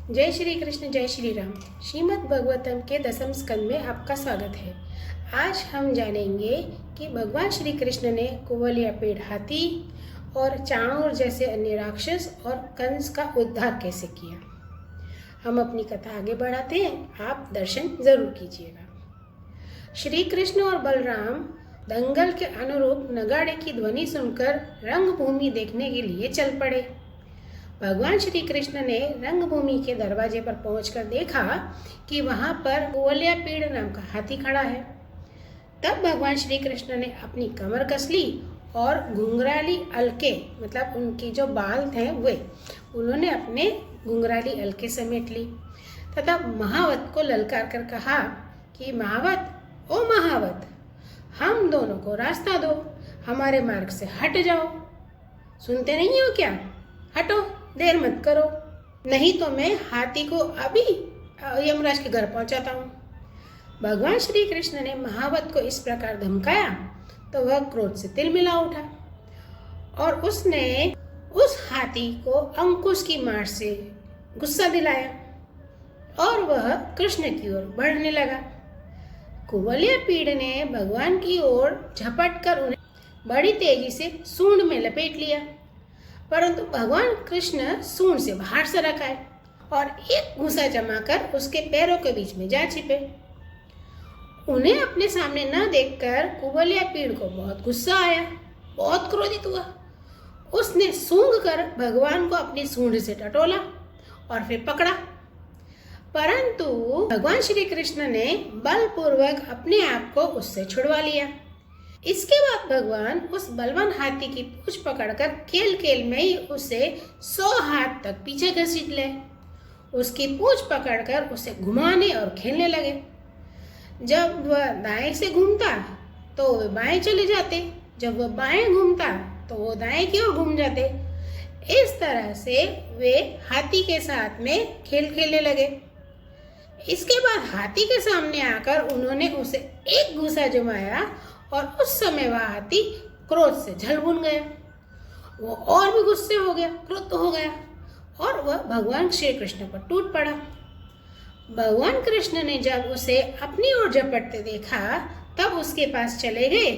जय श्री कृष्ण, जय श्री राम। श्रीमद् भागवतम के दसम स्कंद में आपका स्वागत है। आज हम जानेंगे कि भगवान श्री कृष्ण ने कुवलया पेड़ हाथी और चाणूर जैसे अन्य राक्षस और कंस का उद्धार कैसे किया। हम अपनी कथा आगे बढ़ाते हैं, आप दर्शन जरूर कीजिएगा। श्री कृष्ण और बलराम दंगल के अनुरूप नगाड़े की ध्वनि सुनकर रंगभूमि देखने के लिए चल पड़े। भगवान श्री कृष्ण ने रंगभूमि के दरवाजे पर पहुंचकर देखा कि वहां पर कुवलया पेड़ नाम का हाथी खड़ा है। तब भगवान श्री कृष्ण ने अपनी कमर कस ली और घुंघराली अलके मतलब उनकी जो बाल थे वे उन्होंने अपने घुंघराली अलके समेट ली तथा महावत को ललकार कर कहा कि महावत, ओ महावत, हम दोनों को रास्ता दो, हमारे मार्ग से हट जाओ। सुनते नहीं हो क्या? हटो, देर मत करो, नहीं तो मैं हाथी को अभी यमराज के घर पहुंचाता हूँ। भगवान श्री कृष्ण ने महावत को इस प्रकार धमकाया तो वह क्रोध से तिलमिला उठा और उसने उस हाथी को अंकुश की मार से गुस्सा दिलाया और वह कृष्ण की ओर बढ़ने लगा। कुवलया पेड़ ने भगवान की ओर झपट कर उन्हें बड़ी तेजी से सूंड में लपेट लिया, परंतु भगवान कृष्ण सूंड से बाहर सरक आए और एक घुसा जमाकर उसके पैरों के बीच में जा छिपे। उन्हें अपने सामने न देखकर कुवलया पेड़ को बहुत गुस्सा आया, बहुत क्रोधित हुआ। उसने सूंघ कर भगवान को अपनी सूंड से टटोला और फिर पकड़ा, परंतु भगवान श्री कृष्ण ने बलपूर्वक अपने आप को उससे छुड़वा लिया। इसके बाद भगवान उस बलवान हाथी की पूंछ पकड़कर खेल खेल में ही उसे 100 हाथ तक पीछे घसीट ले। उसकी पूंछ पकड़कर उसे घुमाने और खेलने लगे। जब वह दाएं से घूमता तो वे बाएं चले जाते, जब वह बाएं घूमता तो वो दाएं की ओर घूम जाते। इस तरह से वे हाथी के साथ में खेल खेलने लगे। इसके बाद हाथी के सामने आकर उन्होंने उसे एक घूसा जमाया और उस समय वह हाथी क्रोध से झलबुन गया। वो और भी गुस्से हो गया, क्रुद्ध हो गया और वह भगवान श्री कृष्ण पर टूट पड़ा। भगवान कृष्ण ने जब उसे अपनी ओर झपटते देखा तब उसके पास चले गए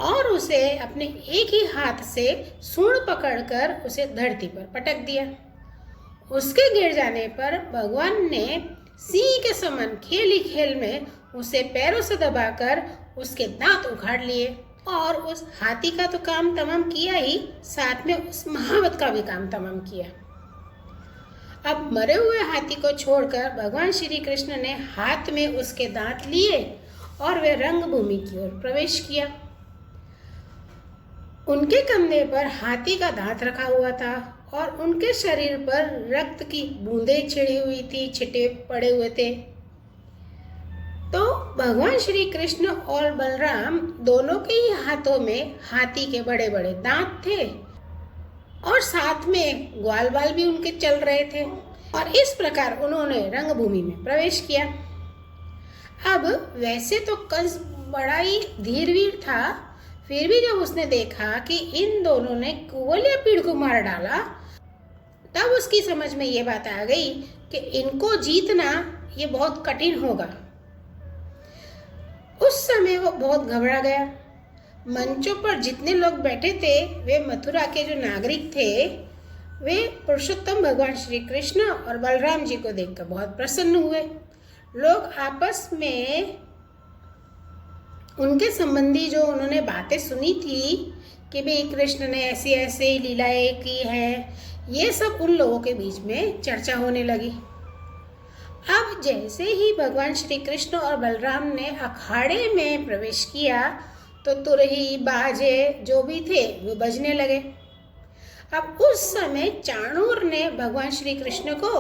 और उसे अपने एक ही हाथ से सूंड पकड़कर उसे धरती पर पटक दिया। उसके गिर जाने पर भगवान ने सिंह के समान खेली खेल में उसे पैरों से दबाकर उसके दांत उखाड़ लिए और उस हाथी का तो काम तमाम किया ही, साथ में उस महावत का भी काम तमाम किया। अब मरे हुए हाथी को छोड़कर भगवान श्री कृष्ण ने हाथ में उसके दांत लिए और वे रंगभूमि की ओर प्रवेश किया। उनके कंधे पर हाथी का दांत रखा हुआ था और उनके शरीर पर रक्त की बूंदें छिड़ी हुई थी, छिटे पड़े हुए थे। तो भगवान श्री कृष्ण और बलराम दोनों के ही हाथों में हाथी के बड़े बड़े दांत थे और साथ में ग्वाल बाल भी उनके चल रहे थे और इस प्रकार उन्होंने रंगभूमि में प्रवेश किया। अब वैसे तो कंस बड़ा ही धीरवीर था, फिर भी जब उसने देखा कि इन दोनों ने कुवलया पेड़ को मार डाला तब उसकी समझ में ये बात आ गई कि इनको जीतना ये बहुत कठिन होगा। उस समय वो बहुत घबरा गया। मंचों पर जितने लोग बैठे थे वे मथुरा के जो नागरिक थे वे पुरुषोत्तम भगवान श्री कृष्ण और बलराम जी को देखकर बहुत प्रसन्न हुए। लोग आपस में उनके संबंधी जो उन्होंने बातें सुनी थी कि भाई कृष्ण ने ऐसी ऐसे लीलाएं की हैं, ये सब उन लोगों के बीच में चर्चा होने लगी। अब जैसे ही भगवान श्री कृष्ण और बलराम ने अखाड़े में प्रवेश किया तो तुरही बाजे जो भी थे वो बजने लगे। अब उस समय चाणूर ने भगवान श्री कृष्ण को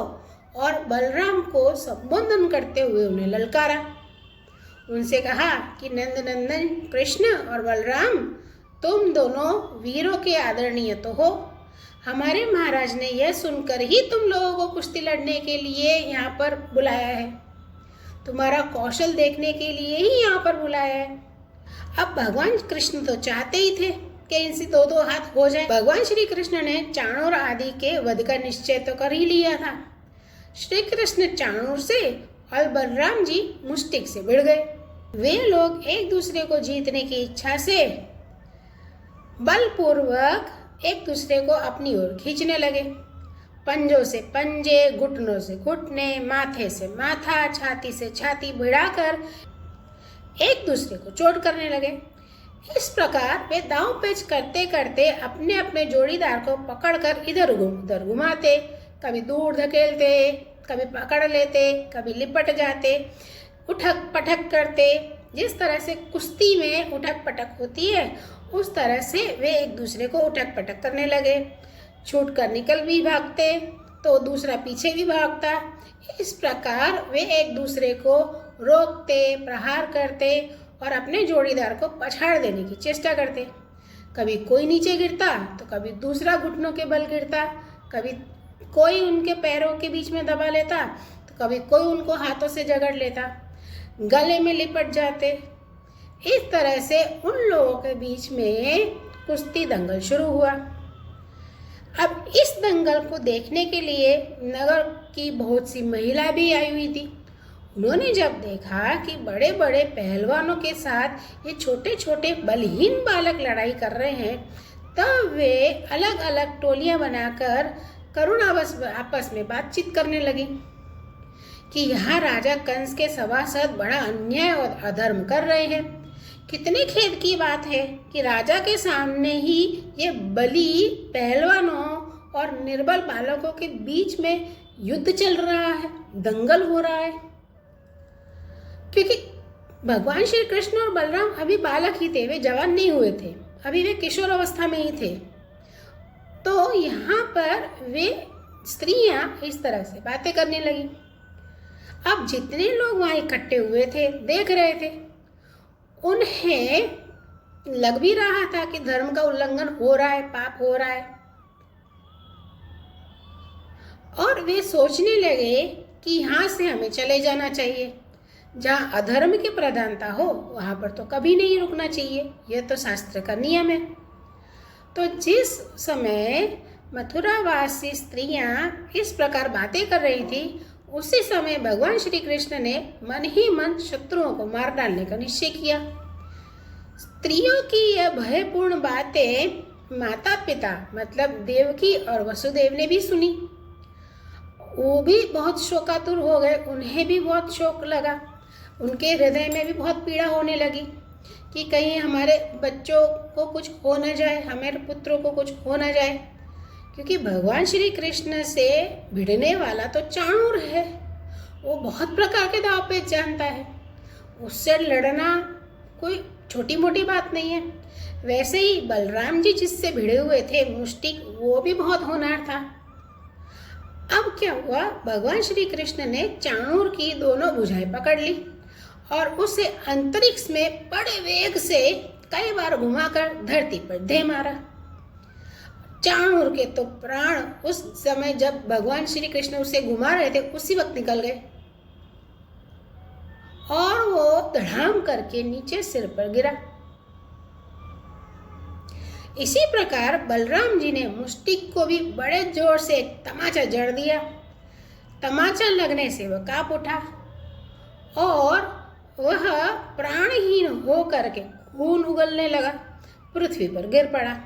और बलराम को संबोधन करते हुए उन्हें ललकारा। उनसे कहा कि नंदनंदन कृष्ण और बलराम, तुम दोनों वीरों के आदरणीय तो हो। हमारे महाराज ने यह सुनकर ही तुम लोगों को कुश्ती लड़ने के लिए यहाँ पर बुलाया है, तुम्हारा कौशल देखने के लिए ही यहाँ पर बुलाया है। अब भगवान कृष्ण तो चाहते ही थे कि इनसे दो दो हाथ हो जाए। भगवान श्री कृष्ण ने चाणूर आदि के वध का निश्चय तो कर ही लिया था, श्री कृष्ण चाणूर से और बलराम जी मुष्टिक से भिड़ गए। वे लोग एक दूसरे को जीतने की इच्छा से बलपूर्वक एक दूसरे को अपनी ओर खींचने लगे। पंजों से पंजे, घुटनों से घुटने, माथे से माथा, छाती से छाती भिड़ाकर एक दूसरे को चोट करने लगे। इस प्रकार वे दांव पेच करते करते अपने अपने जोड़ीदार को पकड़कर इधर उधर घुमाते, कभी दूर धकेलते, कभी पकड़ लेते, कभी लिपट जाते, उठक पटक करते। जिस तरह से कुश्ती में उठक पटक होती है उस तरह से वे एक दूसरे को उठक पटक करने लगे। छूट कर निकल भी भागते तो दूसरा पीछे भी भागता। इस प्रकार वे एक दूसरे को रोकते, प्रहार करते और अपने जोड़ीदार को पछाड़ देने की चेष्टा करते। कभी कोई नीचे गिरता तो कभी दूसरा घुटनों के बल गिरता, कभी कोई उनके पैरों के बीच में दबा लेता तो कभी कोई उनको हाथों से जकड़ लेता, गले में लिपट जाते। इस तरह से उन लोगों के बीच में कुश्ती दंगल शुरू हुआ। अब इस दंगल को देखने के लिए नगर की बहुत सी महिला भी आई हुई थी। उन्होंने जब देखा कि बड़े बड़े पहलवानों के साथ ये छोटे छोटे बलहीन बालक लड़ाई कर रहे हैं, तब वे अलग अलग टोलियां बनाकर करुणावश आपस में बातचीत करने लगी कि यहाँ राजा कंस के सभासद बड़ा अन्याय और अधर्म कर रहे हैं। कितने खेद की बात है कि राजा के सामने ही ये बली पहलवानों और निर्बल बालकों के बीच में युद्ध चल रहा है, दंगल हो रहा है। क्योंकि भगवान श्री कृष्ण और बलराम अभी बालक ही थे, वे जवान नहीं हुए थे, अभी वे किशोर अवस्था में ही थे। तो यहाँ पर वे स्त्रियां इस तरह से बातें करने लगी। अब जितने लोग वहां इकट्ठे हुए थे, देख रहे थे, उन्हें लग भी रहा था कि धर्म का उल्लंघन हो रहा है, पाप हो रहा है। और वे सोचने लगे कि यहाँ से हमें चले जाना चाहिए। जहाँ अधर्म की प्रधानता हो वहाँ पर तो कभी नहीं रुकना चाहिए, यह तो शास्त्र का नियम है। तो जिस समय मथुरावासी स्त्रियां इस प्रकार बातें कर रही थी, उसी समय भगवान श्री कृष्ण ने मन ही मन शत्रुओं को मार डालने का निश्चय किया। स्त्रियों की यह भयपूर्ण बातें माता पिता मतलब देवकी और वसुदेव ने भी सुनी। वो भी बहुत शोकातुर हो गए, उन्हें भी बहुत शोक लगा, उनके हृदय में भी बहुत पीड़ा होने लगी कि कहीं हमारे बच्चों को कुछ हो न जाए, हमारे पुत्रों को कुछ हो न जाए। क्योंकि भगवान श्री कृष्ण से भिड़ने वाला तो चाणूर है, वो बहुत प्रकार के दांव पेच जानता है, उससे लड़ना कोई छोटी मोटी बात नहीं है। वैसे ही बलराम जी जिससे भिड़े हुए थे मुष्टिक, वो भी बहुत होनहार था। अब क्या हुआ, भगवान श्री कृष्ण ने चाणूर की दोनों भुजाएं पकड़ ली और उसे अंतरिक्ष में बड़े वेग से कई बार घुमाकर धरती पर दे मारा। चाणूर के तो प्राण उस समय जब भगवान श्री कृष्ण उसे घुमा रहे थे उसी वक्त निकल गए और वो धड़ाम करके नीचे सिर पर गिरा। इसी प्रकार बलराम जी ने मुष्टिक को भी बड़े जोर से एक तमाचा जड़ दिया। तमाचा लगने से वह कांप उठा और वह प्राणहीन हो करके खून उगलने लगा, पृथ्वी पर गिर पड़ा।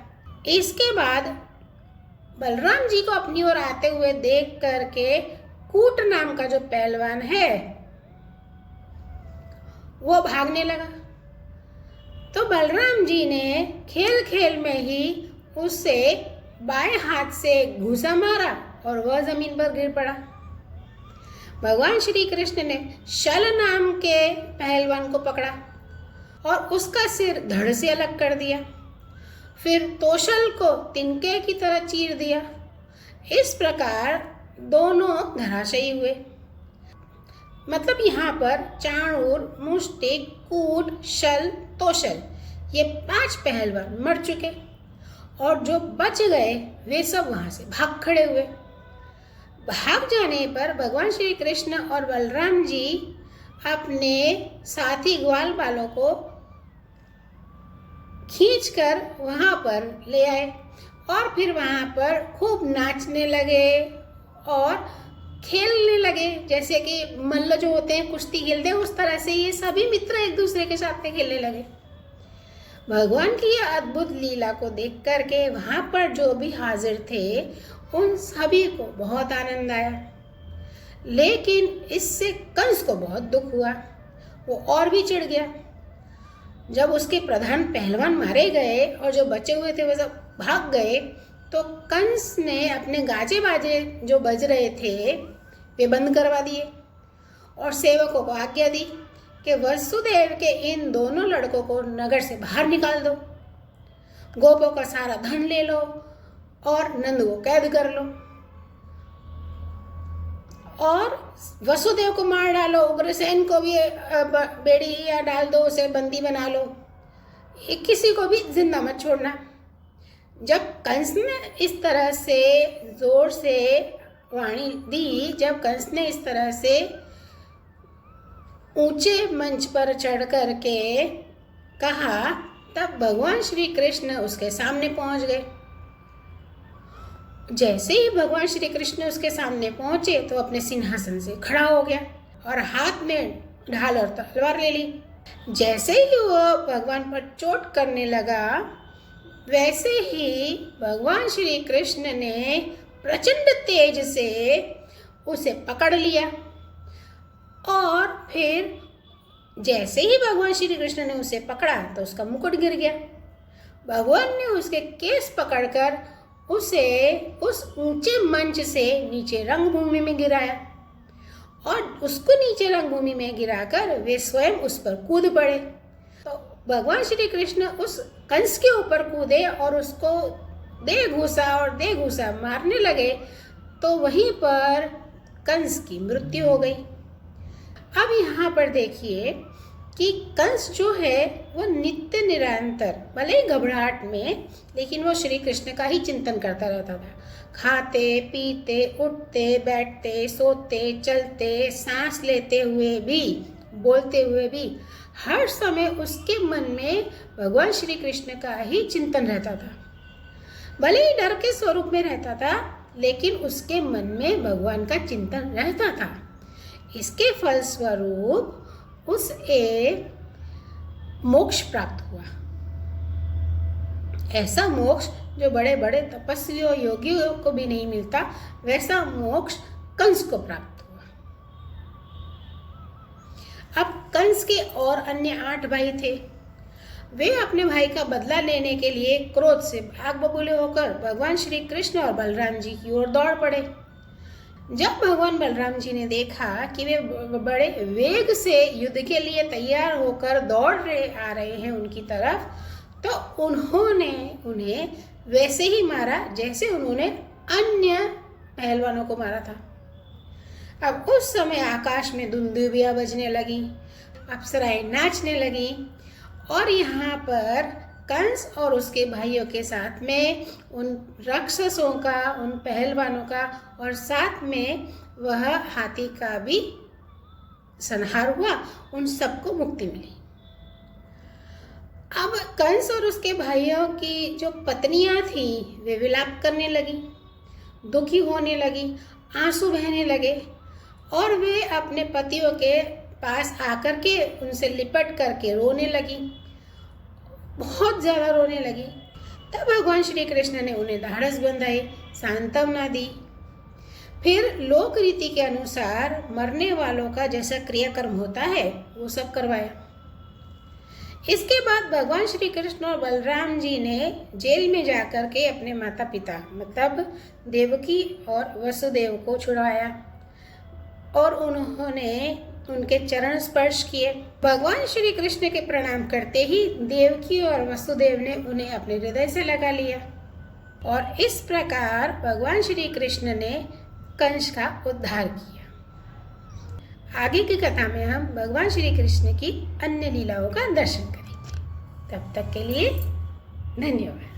इसके बाद बलराम जी को अपनी ओर आते हुए देख करके कूट नाम का जो पहलवान है वो भागने लगा। तो बलराम जी ने खेल खेल में ही उससे बाएं हाथ से घूसा मारा और वह जमीन पर गिर पड़ा। भगवान श्री कृष्ण ने शल नाम के पहलवान को पकड़ा और उसका सिर धड़ से अलग कर दिया। फिर तोशल को तिनके की तरह चीर दिया। इस प्रकार दोनों धराशायी हुए। मतलब यहाँ पर चाणूर, मुष्टिक, कूट, शल, तोशल ये 5 पहलवान मर चुके और जो बच गए वे सब वहां से भाग खड़े हुए। भाग जाने पर भगवान श्री कृष्ण और बलराम जी अपने साथी ग्वाल बालों को खींचकर वहां पर ले आए और फिर वहां पर खूब नाचने लगे और खेलने लगे, जैसे कि मल्ल जो होते हैं कुश्ती खेलते हैं, उस तरह से ये सभी मित्र एक दूसरे के साथ में खेलने लगे। भगवान की यह अद्भुत लीला को देख करके वहाँ पर जो भी हाजिर थे उन सभी को बहुत आनंद आया, लेकिन इससे कंस को बहुत दुख हुआ। वो और भी चिढ़ गया। जब उसके प्रधान पहलवान मारे गए और जो बचे हुए थे वो सब भाग गए, तो कंस ने अपने गाजे बाजे जो बज रहे थे वे बंद करवा दिए और सेवकों को आज्ञा दी कि वसुदेव के इन दोनों लड़कों को नगर से बाहर निकाल दो, गोपों का सारा धन ले लो और नंद को कैद कर लो और वसुदेव को मार डालो, उग्रसेन को भी बेड़ी या डाल दो, उसे बंदी बना लो, किसी को भी जिंदा मत छोड़ना। जब कंस ने इस तरह से जोर से वाणी दी, जब कंस ने इस तरह से ऊंचे मंच पर चढ़ कर के कहा, तब भगवान श्री कृष्ण उसके सामने पहुंच गए। जैसे ही भगवान श्री कृष्ण उसके सामने पहुंचे तो अपने सिंहासन से खड़ा हो गया और हाथ में ढाल और तलवार ले ली। जैसे ही वो भगवान पर चोट करने लगा, वैसे ही भगवान श्री कृष्ण ने प्रचंड तेज से उसे पकड़ लिया और फिर जैसे ही भगवान श्री कृष्ण ने उसे पकड़ा तो उसका मुकुट गिर गया। भगवान ने उसके केस पकड़कर उसे उस ऊंचे मंच से नीचे रंगभूमि में गिराया और उसको नीचे रंगभूमि में गिराकर वे स्वयं उस पर कूद पड़े। तो भगवान श्री कृष्ण उस कंस के ऊपर कूदे और उसको दे घूसा मारने लगे, तो वहीं पर कंस की मृत्यु हो गई। अब यहाँ पर देखिए कि कंस जो है वो नित्य निरंतर, भले ही घबराहट में, लेकिन वो श्री कृष्ण का ही चिंतन करता रहता था। खाते पीते, उठते बैठते, सोते चलते, सांस लेते हुए भी, बोलते हुए भी, हर समय उसके मन में भगवान श्री कृष्ण का ही चिंतन रहता था। भले ही डर के स्वरूप में रहता था, लेकिन उसके मन में भगवान का चिंतन रहता था। इसके फलस्वरूप उसे मोक्ष प्राप्त हुआ। ऐसा मोक्ष जो बड़े बड़े तपस्वियों योगियों को भी नहीं मिलता, वैसा मोक्ष कंस को प्राप्त हुआ। अब कंस के और अन्य 8 भाई थे। वे अपने भाई का बदला लेने के लिए क्रोध से आग बबूले होकर भगवान श्री कृष्ण और बलराम जी की ओर दौड़ पड़े। जब भगवान बलराम जी ने देखा कि वे बड़े वेग से युद्ध के लिए तैयार होकर दौड़ आ रहे हैं उनकी तरफ, तो उन्होंने उन्हें वैसे ही मारा जैसे उन्होंने अन्य पहलवानों को मारा था। अब उस समय आकाश में दुंदुभियां बजने लगी, अप्सराएं नाचने लगी और यहाँ पर कंस और उसके भाइयों के साथ में उन राक्षसों का, उन पहलवानों का और साथ में वह हाथी का भी संहार हुआ। उन सबको मुक्ति मिली। अब कंस और उसके भाइयों की जो पत्नियां थी वे विलाप करने लगी, दुखी होने लगी, आंसू बहने लगे और वे अपने पतियों के पास आकर के उनसे लिपट करके रोने लगी, बहुत ज़्यादा रोने लगी। तब भगवान श्री कृष्ण ने उन्हें ढाढ़स बंधाई, सांत्वना दी। फिर लोक रीति के अनुसार मरने वालों का जैसा क्रियाकर्म होता है वो सब करवाया। इसके बाद भगवान श्री कृष्ण और बलराम जी ने जेल में जाकर के अपने माता पिता मतलब देवकी और वसुदेव को छुड़वाया और उन्होंने उनके चरण स्पर्श किए। भगवान श्री कृष्ण के प्रणाम करते ही देवकी और वसुदेव ने उन्हें अपने हृदय से लगा लिया और इस प्रकार भगवान श्री कृष्ण ने कंस का उद्धार किया। आगे की कथा में हम भगवान श्री कृष्ण की अन्य लीलाओं का दर्शन करेंगे। तब तक के लिए धन्यवाद।